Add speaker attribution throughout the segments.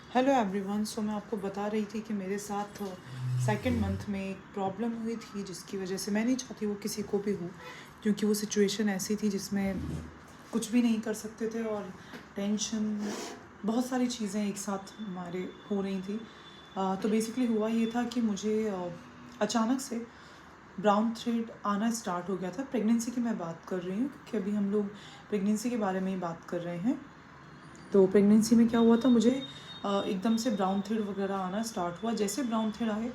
Speaker 1: Hello everyone. सो मैं आपको बता रही थी कि मेरे साथ सेकंड मंथ में एक प्रॉब्लम हुई थी जिसकी वजह से मैं नहीं चाहती वो किसी को भी हो, क्योंकि वो सिचुएशन ऐसी थी जिसमें कुछ भी नहीं कर सकते थे और टेंशन, बहुत सारी चीज़ें एक साथ हमारे हो रही थी। तो बेसिकली हुआ ये था कि मुझे अचानक से ब्राउन थ्रेड आना स्टार्ट हो गया था। प्रेगनेंसी की मैं बात कर रही हूँ क्योंकि अभी हम लोग प्रेगनेंसी के बारे में ही बात कर रहे हैं। तो प्रेगनेंसी में क्या हुआ था, मुझे एकदम से ब्राउन थ्रेड वगैरह आना स्टार्ट हुआ। जैसे ब्राउन थ्रेड आए,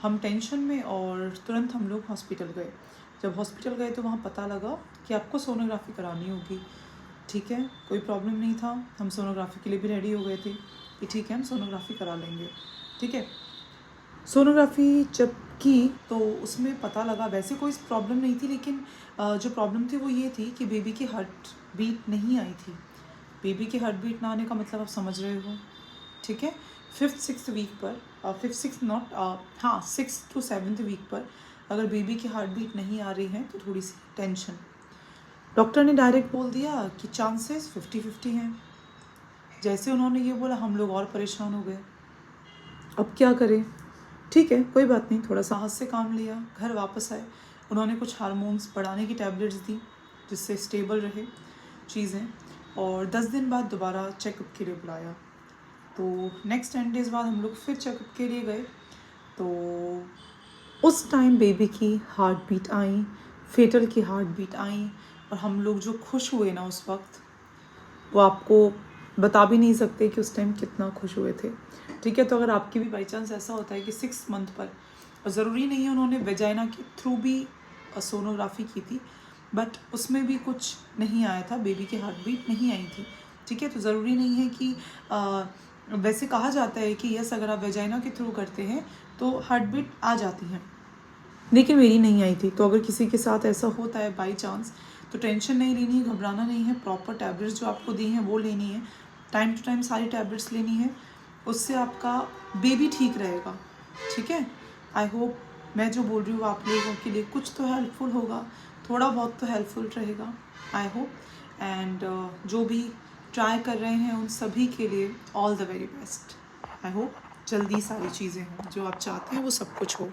Speaker 1: हम टेंशन में और तुरंत हम लोग हॉस्पिटल गए। जब हॉस्पिटल गए तो वहाँ पता लगा कि आपको सोनोग्राफी करानी होगी। ठीक है, कोई प्रॉब्लम नहीं था, हम सोनोग्राफी के लिए भी रेडी हो गए थे कि ठीक है हम सोनोग्राफी करा लेंगे। ठीक है, सोनोग्राफी जब की तो उसमें पता लगा, वैसे कोई प्रॉब्लम नहीं थी, लेकिन जो प्रॉब्लम थी वो ये थी कि बेबी की हार्ट बीट नहीं आई थी। बेबी की हार्ट बीट ना आने का मतलब आप समझ रहे हो। ठीक है, 5th-6th वीक पर, 5th-6th नॉट, हाँ 6th to 7th वीक पर अगर बेबी की हार्ट बीट नहीं आ रही है तो थोड़ी सी टेंशन। डॉक्टर ने डायरेक्ट बोल दिया कि चांसेस 50-50 हैं। जैसे उन्होंने ये बोला हम लोग और परेशान हो गए, अब क्या करें। ठीक है, कोई बात नहीं, थोड़ा साहस से काम लिया, घर वापस आए। उन्होंने कुछ हार्मोन्स बढ़ाने की टैबलेट्स दी जिससे स्टेबल रहे चीज़ें, और 10 दिन बाद दोबारा चेकअप के लिए बुलाया। तो नेक्स्ट 10 डेज़ बाद हम लोग फिर चेकअप के लिए गए। तो उस टाइम बेबी की हार्ट बीट आई, फेटल की हार्ट बीट आई, और हम लोग जो खुश हुए ना उस वक्त, वो आपको बता भी नहीं सकते कि उस टाइम कितना खुश हुए थे। ठीक है, तो अगर आपकी भी बाई चांस ऐसा होता है कि 6 मंथ पर, और ज़रूरी नहीं है उन्होंने वेजाइना के थ्रू भी सोनोग्राफी की थी, बट उसमें भी कुछ नहीं आया था, बेबी की हार्ट बीट नहीं आई थी। ठीक है, तो ज़रूरी नहीं है कि वैसे कहा जाता है कि यस, अगर आप वेजाइना के थ्रू करते हैं तो हार्ट बीट आ जाती है, लेकिन मेरी नहीं आई थी। तो अगर किसी के साथ ऐसा होता है बाई चांस, तो टेंशन नहीं लेनी है, घबराना नहीं है। प्रॉपर टैबलेट्स जो आपको दी हैं वो लेनी है, टाइम टू टाइम सारी टैबलेट्स लेनी है, उससे आपका बेबी ठीक रहेगा। ठीक है, आई होप मैं जो बोल रही हूँ आप लोगों के लिए कुछ तो हेल्पफुल होगा, थोड़ा बहुत तो हेल्पफुल रहेगा, आई होप। एंड जो भी ट्राई कर रहे हैं उन सभी के लिए all the very best. I hope जल्दी सारी चीज़ें हों, जो आप चाहते हैं वो सब कुछ हो।